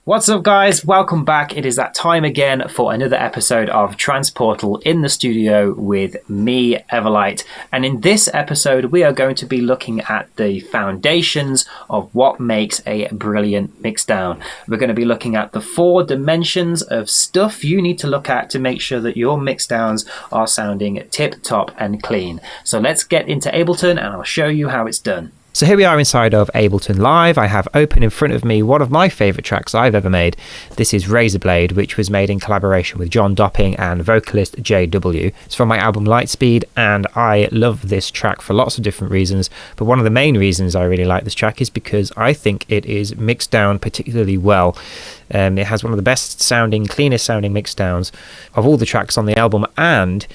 What's up, guys? Welcome back. It is that time again for another episode of Tranceportal in the studio with me, EverLight. And in this episode, we are going to be looking at the foundations of what makes a brilliant mixdown. We're going to be looking at the 4 dimensions of stuff you need to look at to make sure that your mixdowns are sounding tip-top and clean. So let's get into Ableton and I'll show you how it's done. So here we are inside of Ableton Live. I have open in front of me one of my favourite tracks I've ever made. This is Razorblade, which was made in collaboration with John Dopping and vocalist JW. It's from my album Lightspeed, and I love this track for lots of different reasons. But one of the main reasons I really like this track is because I think it is mixed down particularly well. It has one of the best sounding, cleanest sounding mixdowns of all the tracks on the album, and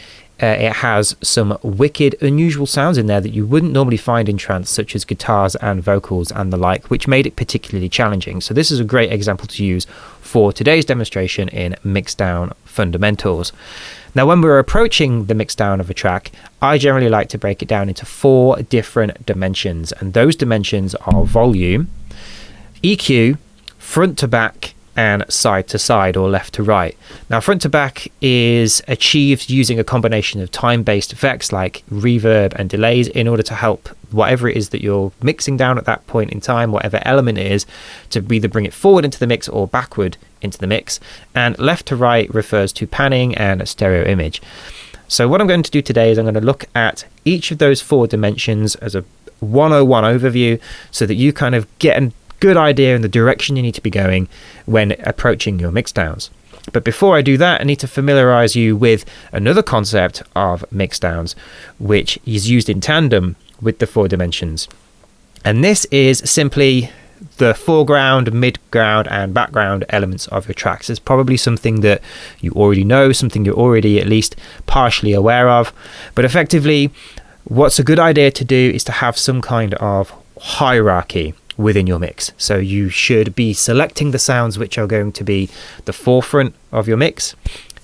it has some wicked, unusual sounds in there that you wouldn't normally find in trance, such as guitars and vocals and the like, which made it particularly challenging. So this is a great example to use for today's demonstration in mixdown fundamentals. Now, when we're approaching the mixdown of a track, I generally like to break it down into 4 different dimensions, and those dimensions are volume, EQ, front to back, and side to side or left to right. Now, front to back is achieved using a combination of time-based effects like reverb and delays in order to help whatever it is that you're mixing down at that point in time, whatever element it is, to either bring it forward into the mix or backward into the mix. And left to right refers to panning and stereo image. So what I'm going to do today is I'm going to look at each of those 4 dimensions as a 101 overview so that you kind of get a good idea in the direction you need to be going when approaching your mixdowns. But before I do that, I need to familiarize you with another concept of mixdowns, which is used in tandem with the 4 dimensions. And this is simply the foreground, midground, and background elements of your tracks. It's probably something that you already know, something you're already at least partially aware of. But effectively, what's a good idea to do is to have some kind of hierarchy within your mix. So you should be selecting the sounds which are going to be the forefront of your mix.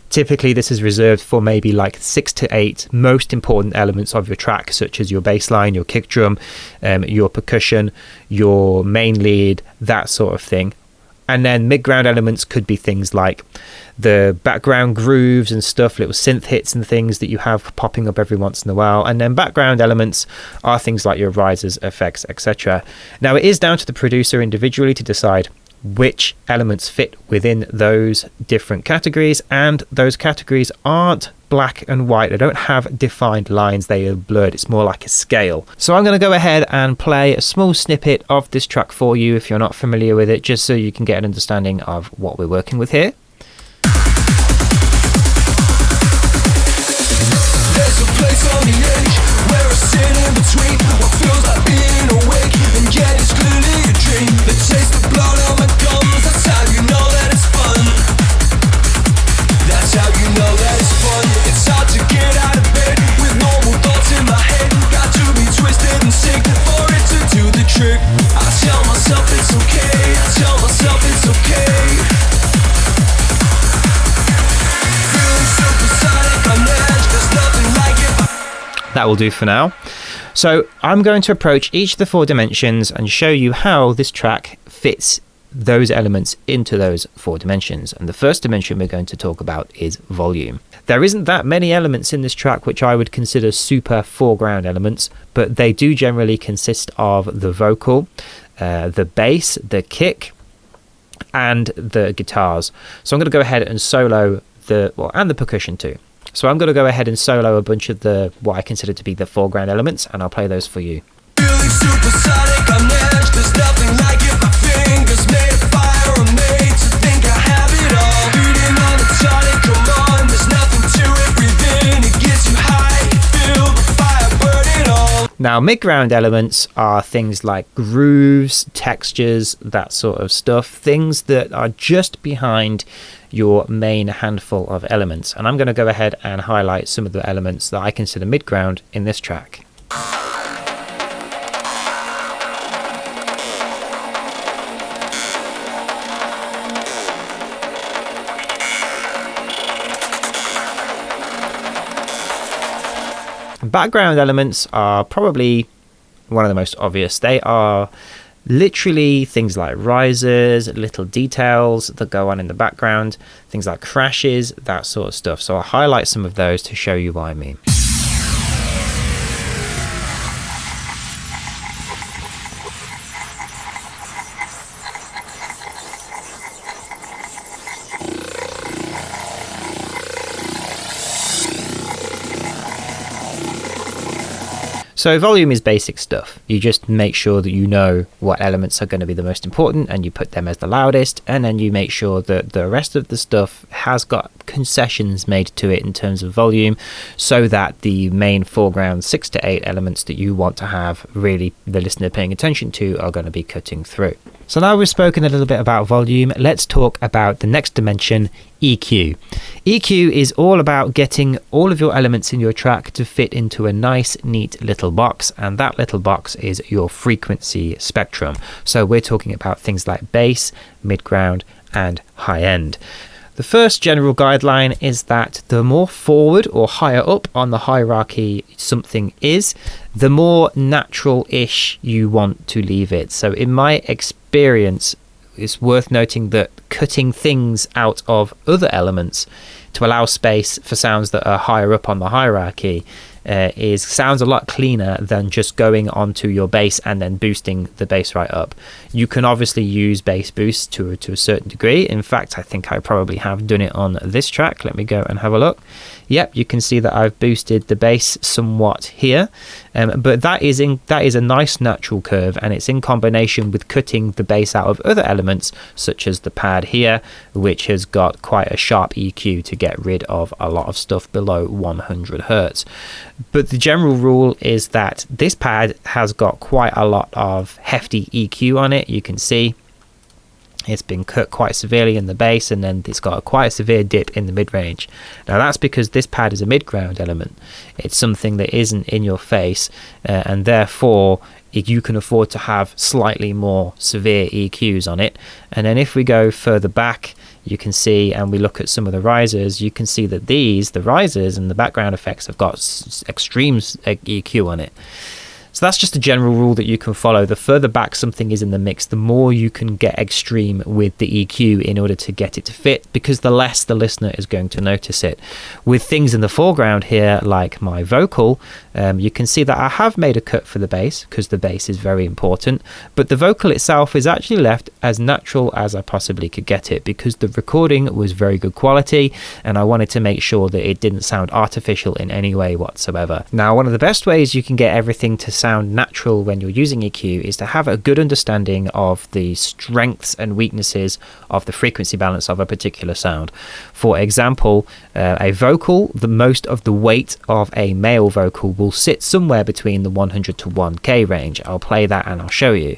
Typically this is reserved for maybe like 6 to 8 most important elements of your track, such as your bass line, your kick drum, your percussion, your main lead, that sort of thing. And then mid-ground elements could be things like the background grooves and stuff, little synth hits and things that you have popping up every once in a while. And then background elements are things like your risers, effects, etc. Now, it is down to the producer individually to decide which elements fit within those different categories, and those categories aren't black and white. They don't have defined lines, they are blurred. It's more like a scale. So I'm going to go ahead and play a small snippet of this track for you if you're not familiar with it, just so you can get an understanding of what we're working with here. There's a place on the edge where I sit in between what feels like being awake, and yet it's clearly a dream. The taste of blood on my gums, that's how you know that it's fun. That's how you know that it's fun. It's hard to get out of bed with normal thoughts in my head. Got to be twisted and sick for it to do the trick. I tell myself it's okay, I tell myself it's okay. Feeling supersonic on edge, there's nothing like it. That will do for now. So I'm going to approach each of the 4 dimensions and show you how this track fits those elements into those 4 dimensions. And the first dimension we're going to talk about is volume. There isn't that many elements in this track which I would consider super foreground elements, but they do generally consist of the vocal, the bass, the kick, and the guitars. So I'm going to go ahead and solo and the percussion too. So I'm going to go ahead and solo a bunch of what I consider to be the foreground elements, and I'll play those for you. Feeling supersonic on edge, there's nothing like it. My fingers made of fire, I'm made to think I have it all. Reading on the tonic, come on, there's nothing to it. Breathe in, it gets you high, feel the fire burning all. Now, mid-ground elements are things like grooves, textures, that sort of stuff, things that are just behind your main handful of elements. And I'm going to go ahead and highlight some of the elements that I consider mid-ground in this track. Background elements are probably one of the most obvious. They are Literally things like risers, little details that go on in the background, things like crashes, that sort of stuff. So I'll highlight some of those to show you what I mean. So volume is basic stuff. You just make sure that you know what elements are going to be the most important and you put them as the loudest, and then you make sure that the rest of the stuff has got concessions made to it in terms of volume, so that the main foreground 6 to 8 elements that you want to have really the listener paying attention to are going to be cutting through. So now we've spoken a little bit about volume, let's talk about the next dimension, EQ. EQ is all about getting all of your elements in your track to fit into a nice, neat little box, and that little box is your frequency spectrum. So we're talking about things like bass, mid-ground, and high-end. The first general guideline is that the more forward or higher up on the hierarchy something is, the more natural-ish you want to leave it. So in my experience, it's worth noting that cutting things out of other elements to allow space for sounds that are higher up on the hierarchy sounds a lot cleaner than just going onto your bass and then boosting the bass right up. You can obviously use bass boost to a certain degree. In fact, I think I probably have done it on this track. Let me go and have a look. Yep, you can see that I've boosted the bass somewhat here, but that is a nice natural curve, and it's in combination with cutting the bass out of other elements such as the pad here, which has got quite a sharp EQ to get rid of a lot of stuff below 100 Hertz. But the general rule is that this pad has got quite a lot of hefty EQ on it. You can see it's been cut quite severely in the bass, and then it's got quite a severe dip in the mid-range. Now that's because this pad is a mid-ground element. It's something that isn't in your face, and therefore you can afford to have slightly more severe EQs on it. And then if we go further back, you can see, and we look at some of the risers, you can see that the risers and the background effects have got extreme EQ on it. So that's just a general rule that you can follow. The further back something is in the mix, the more you can get extreme with the EQ in order to get it to fit, because the less the listener is going to notice it. With things in the foreground here, like my vocal, you can see that I have made a cut for the bass, because the bass is very important, but the vocal itself is actually left as natural as I possibly could get it, because the recording was very good quality, and I wanted to make sure that it didn't sound artificial in any way whatsoever. Now, one of the best ways you can get everything to sound natural when you're using EQ is to have a good understanding of the strengths and weaknesses of the frequency balance of a particular sound. For example, a vocal, the most of the weight of a male vocal will sit somewhere between the 100 to 1K range. I'll play that and I'll show you.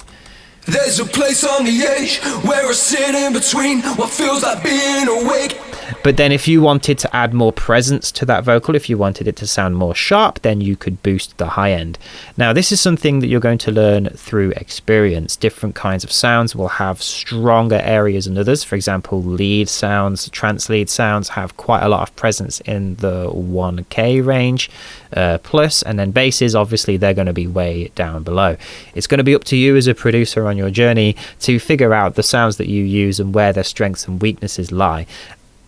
There's a place on the edge where I sit in between what feels like being awake. But then if you wanted to add more presence to that vocal, if you wanted it to sound more sharp, then you could boost the high end. Now, this is something that you're going to learn through experience. Different kinds of sounds will have stronger areas than others. For example, lead sounds, trance lead sounds have quite a lot of presence in the 1K range plus, and then basses, obviously, they're going to be way down below. It's going to be up to you as a producer on your journey to figure out the sounds that you use and where their strengths and weaknesses lie.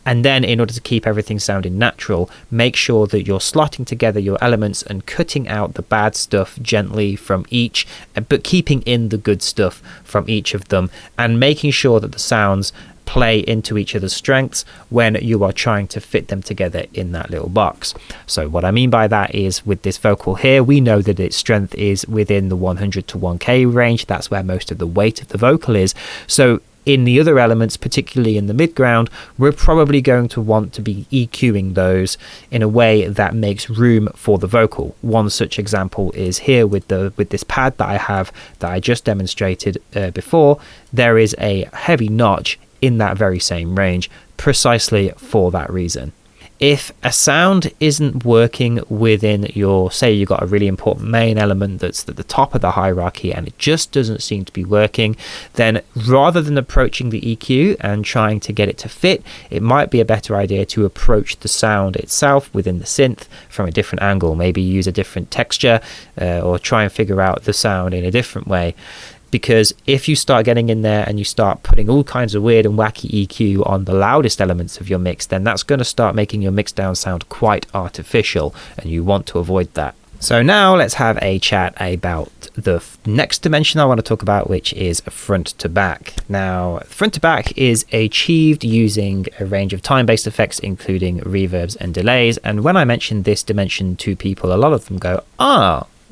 And then, in order to keep everything sounding natural, make sure that you're slotting together your elements and cutting out the bad stuff gently from each, but keeping in the good stuff from each of them, and making sure that the sounds play into each other's strengths when you are trying to fit them together in that little box. So what I mean by that is, with this vocal here, we know that its strength is within the 100 to 1K range. That's where most of the weight of the vocal is. So in the other elements, particularly in the mid-ground, we're probably going to want to be EQing those in a way that makes room for the vocal. One such example is here with this pad that I have, that I just demonstrated before. There is a heavy notch in that very same range, precisely for that reason. If a sound isn't working within your, say you got a really important main element that's at the top of the hierarchy and it just doesn't seem to be working, then rather than approaching the EQ and trying to get it to fit, it might be a better idea to approach the sound itself within the synth from a different angle. Maybe use a different texture or try and figure out the sound in a different way. because if you start getting in there and you start putting all kinds of weird and wacky EQ on the loudest elements of your mix, then that's going to start making your mix down sound quite artificial, and you want to avoid that. So now let's have a chat about the next dimension I want to talk about, which is front to back. Now, front to back is achieved using a range of time-based effects, including reverbs and delays. And when I mention this dimension to people, a lot of them go,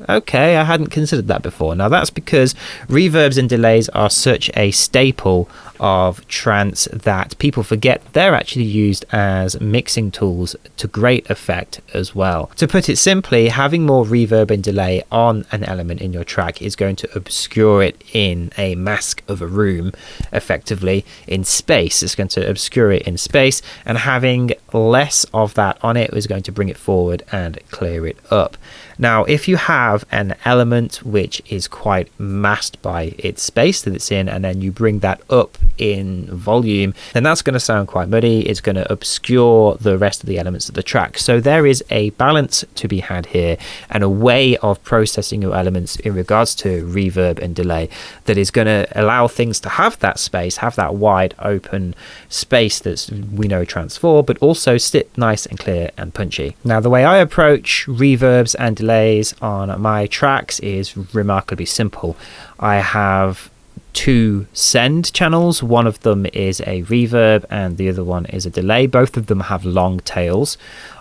okay, I hadn't considered that before. Now, that's because reverbs and delays are such a staple of trance that people forget they're actually used as mixing tools to great effect as well. To put it simply, having more reverb and delay on an element in your track is going to obscure it in a mask of a room, effectively in space. It's going to obscure it in space, and having less of that on it is going to bring it forward and clear it up. Now, if you have an element which is quite masked by its space that it's in, and then you bring that up in volume, then that's going to sound quite muddy. It's going to obscure the rest of the elements of the track. So there is a balance to be had here, and a way of processing your elements in regards to reverb and delay that is going to allow things to have that space, have that wide open space that we know trance for, but also sit nice and clear and punchy. Now, the way I approach reverbs and delays on my tracks is remarkably simple. I have two send channels. One of them is a reverb and the other one is a delay. Both of them have long tails.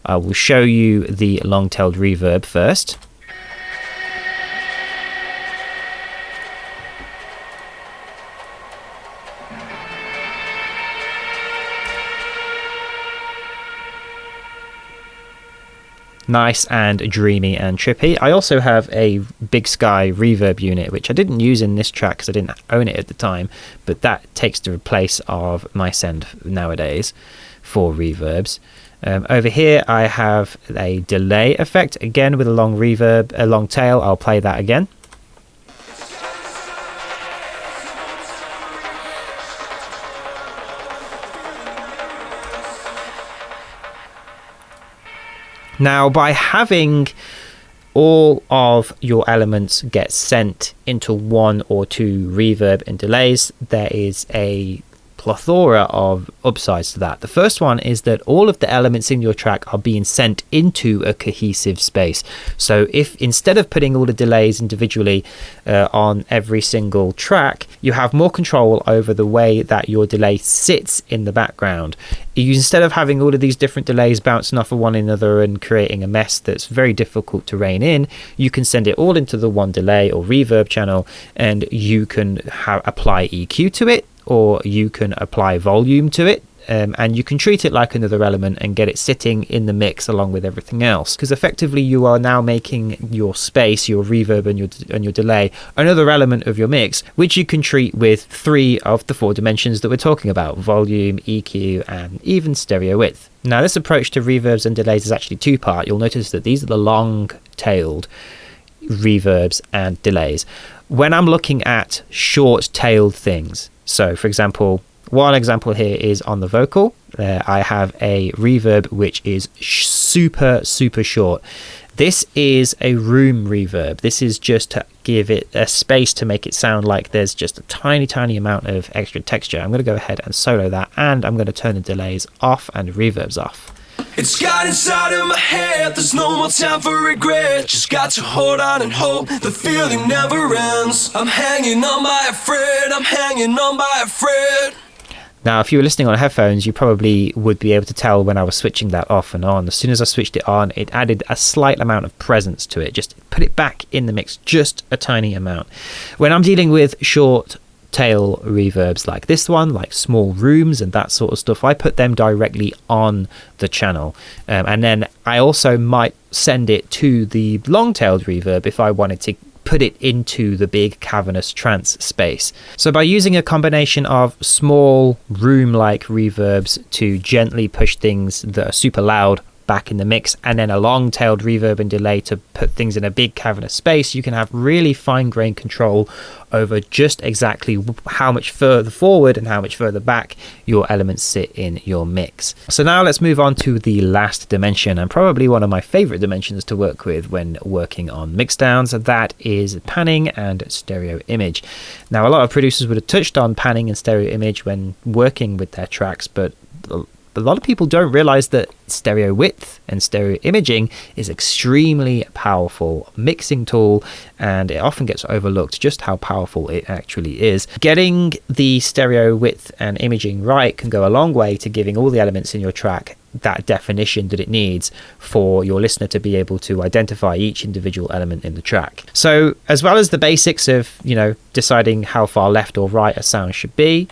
I will show you the long-tailed reverb first. Nice and dreamy and trippy. I also have a Big Sky reverb unit, which I didn't use in this track because I didn't own it at the time, but that takes the place of my send nowadays for reverbs. Over here I have a delay effect, again with a long reverb, a long tail. I'll play that again. Now, by having all of your elements get sent into one or two reverb and delays, there is a plethora of upsides to that. The first one is that all of the elements in your track are being sent into a cohesive space. So if instead of putting all the delays individually on every single track, you have more control over the way that your delay sits in the background. Instead of having all of these different delays bouncing off of one another and creating a mess that's very difficult to rein in, you can send it all into the one delay or reverb channel, and you can apply EQ to it, or you can apply volume to it, and you can treat it like another element and get it sitting in the mix along with everything else, because effectively you are now making your space, your reverb and your delay, another element of your mix, which you can treat with 3 of the 4 dimensions that we're talking about: volume, EQ, and even stereo width. Now, this approach to reverbs and delays is actually 2-part. You'll notice that these are the long-tailed reverbs and delays. When I'm looking at short-tailed things, so for example, one example here is on the vocal. I have a reverb which is super short. This is a room reverb. This is just to give it a space to make it sound like there's just a tiny amount of extra texture. I'm going to go ahead and solo that, and I'm going to turn the delays off and reverbs off. It's got inside of my head, there's no more time for regret. Just got to hold on and hope the feeling never ends. I'm hanging on by a thread, I'm hanging on by a thread. Now, if you were listening on headphones, you probably would be able to tell when I was switching that off and on. As soon as I switched it on, it added a slight amount of presence to it, just put it back in the mix, just a tiny amount. When I'm dealing with short tail reverbs like this one, like small rooms and that sort of stuff, I put them directly on the channel, and then I also might send it to the long-tailed reverb if I wanted to put it into the big cavernous trance space. So by using a combination of small room-like reverbs to gently push things that are super loud back in the mix, and then a long-tailed reverb and delay to put things in a big cavernous space, you can have really fine-grained control over just exactly how much further forward and how much further back your elements sit in your mix. So now let's move on to the last dimension, and probably one of my favorite dimensions to work with when working on mixdowns. That is panning and stereo image. Now, a lot of producers would have touched on panning and stereo image when working with their tracks, but a lot of people don't realize that stereo width and stereo imaging is extremely powerful mixing tool, and it often gets overlooked just how powerful it actually is. Getting the stereo width and imaging right can go a long way to giving all the elements in your track that definition that it needs for your listener to be able to identify each individual element in the track. So as well as the basics of, deciding how far left or right a sound should be,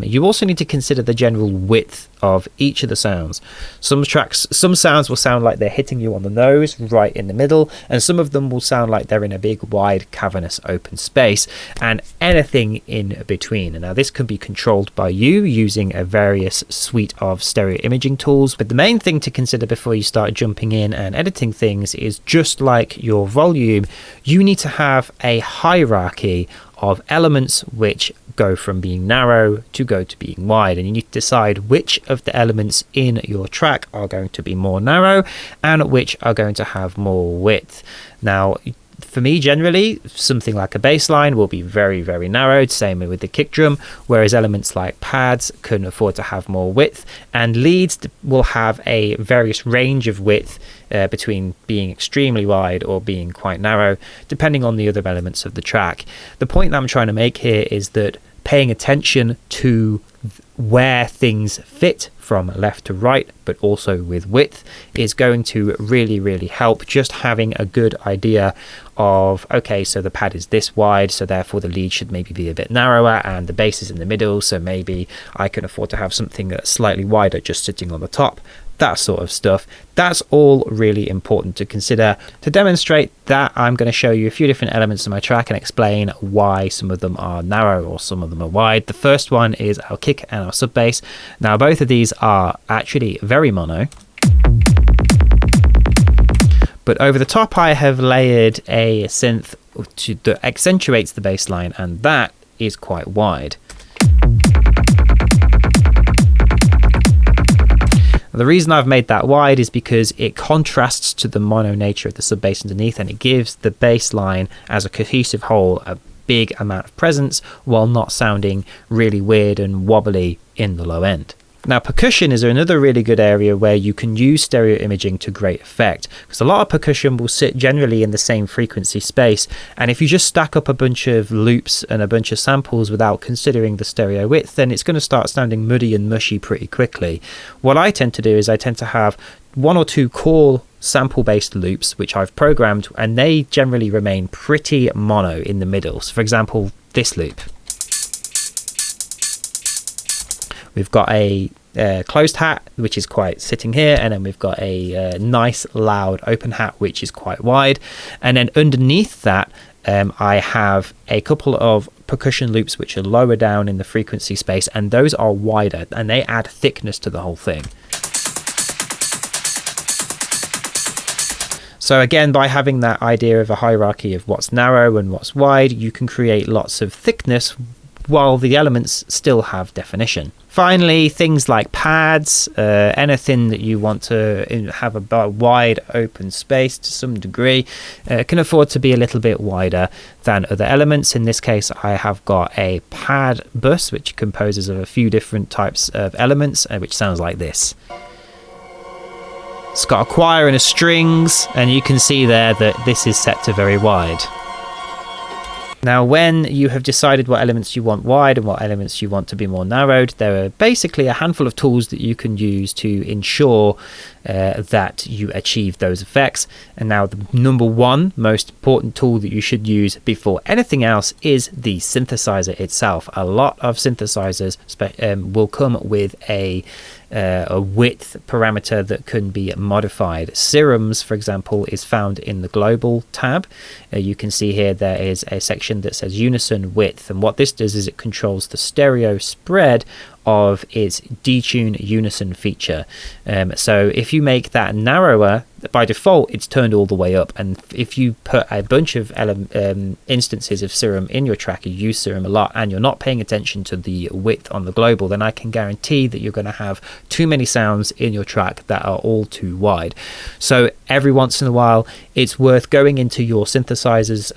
you also need to consider the general width of each of the sounds. Some sounds will sound like they're hitting you on the nose right in the middle, and some of them will sound like they're in a big wide cavernous open space, and anything in between. And now this can be controlled by you using a various suite of stereo imaging tools, but the main thing to consider before you start jumping in and editing things is, just like your volume, you need to have a hierarchy of elements which go from being narrow to being wide, and you need to decide which of the elements in your track are going to be more narrow and which are going to have more width. Now, for me, generally, something like a bass line will be very, very narrowed, same with the kick drum, whereas elements like pads can afford to have more width, and leads will have a various range of width between being extremely wide or being quite narrow, depending on the other elements of the track. The point that I'm trying to make here is that paying attention to where things fit from left to right, but also with width, is going to really, really help. Just having a good idea of, okay, so the pad is this wide, so therefore the lead should maybe be a bit narrower, and the bass is in the middle, so maybe I can afford to have something that's slightly wider just sitting on the top. That sort of stuff. That's all really important to consider. To demonstrate that, I'm going to show you a few different elements in my track and explain why some of them are narrow or some of them are wide. The first one is our kick and our sub bass. Now, both of these are actually very mono, but over the top I have layered a synth that accentuates the bass line, and that is quite wide. The reason I've made that wide is because it contrasts to the mono nature of the sub bass underneath, and it gives the bass line as a cohesive whole a big amount of presence while not sounding really weird and wobbly in the low end. Now, percussion is another really good area where you can use stereo imaging to great effect, because a lot of percussion will sit generally in the same frequency space, and if you just stack up a bunch of loops and a bunch of samples without considering the stereo width, then it's going to start sounding muddy and mushy pretty quickly. What I tend to do is I tend to have one or two core sample-based loops which I've programmed, and they generally remain pretty mono in the middle. So for example, this loop. We've got a closed hat, which is quite sitting here, and then we've got a nice loud open hat, which is quite wide. And then underneath that, I have a couple of percussion loops which are lower down in the frequency space, and those are wider, and they add thickness to the whole thing. So again, by having that idea of a hierarchy of what's narrow and what's wide, you can create lots of thickness while the elements still have definition. Finally, things like pads, anything that you want to have a wide open space to some degree, can afford to be a little bit wider than other elements. In this case, I have got a pad bus which composes of a few different types of elements, which sounds like this. It's got a choir and a strings, and you can see there that this is set to very wide. Now, when you have decided what elements you want wide and what elements you want to be more narrowed, there are basically a handful of tools that you can use to ensure that you achieve those effects. And now the number one most important tool that you should use before anything else is the synthesizer itself. A lot of synthesizers will come with a width parameter that can be modified. Serums, for example, is found in the global tab. You can see here there is a section that says unison width, and what this does is it controls the stereo spread of its detune unison feature. So if you make that narrower, by default it's turned all the way up, and if you put a bunch of instances of Serum in your track, you use Serum a lot, and you're not paying attention to the width on the global, then I can guarantee that you're going to have too many sounds in your track that are all too wide. So every once in a while it's worth going into your synthesizers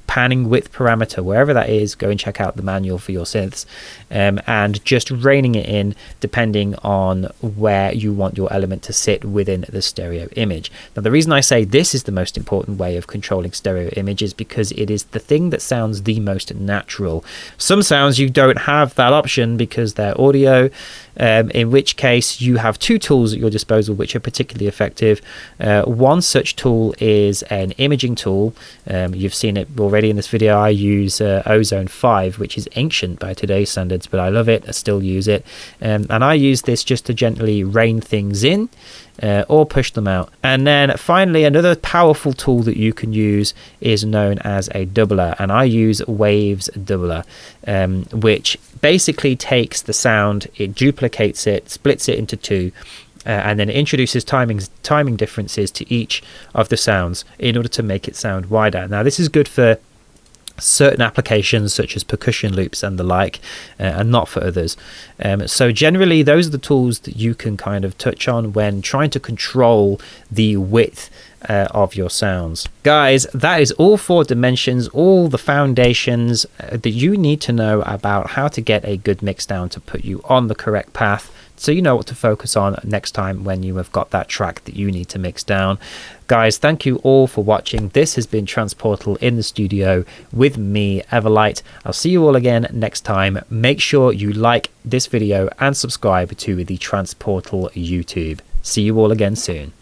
panning width parameter, wherever that is. Go and check out the manual for your synths, and just reining it in depending on where you want your element to sit within the stereo image. Now, the reason I say this is the most important way of controlling stereo image is because it is the thing that sounds the most natural. Some sounds you don't have that option because they're audio, in which case you have two tools at your disposal which are particularly effective. One such tool is an imaging tool. You've seen it already in this video. I use Ozone 5, which is ancient by today's standards, but I love it. I still use it, and I use this just to gently rein things in or push them out. And then finally, another powerful tool that you can use is known as a doubler, and I use Waves Doubler, which basically takes the sound, it duplicates it, splits it into two, and then it introduces timing differences to each of the sounds in order to make it sound wider. Now, this is good for certain applications such as percussion loops and the like, and not for others. So generally those are the tools that you can kind of touch on when trying to control the width of your sounds. Guys, that is all 4 dimensions, all the foundations that you need to know about how to get a good mix down to put you on the correct path, so you know what to focus on next time when you have got that track that you need to mix down. Guys, thank you all for watching. This has been Tranceportal in the studio with me, EverLight. I'll see you all again next time. Make sure you like this video and subscribe to the Tranceportal YouTube. See you all again soon.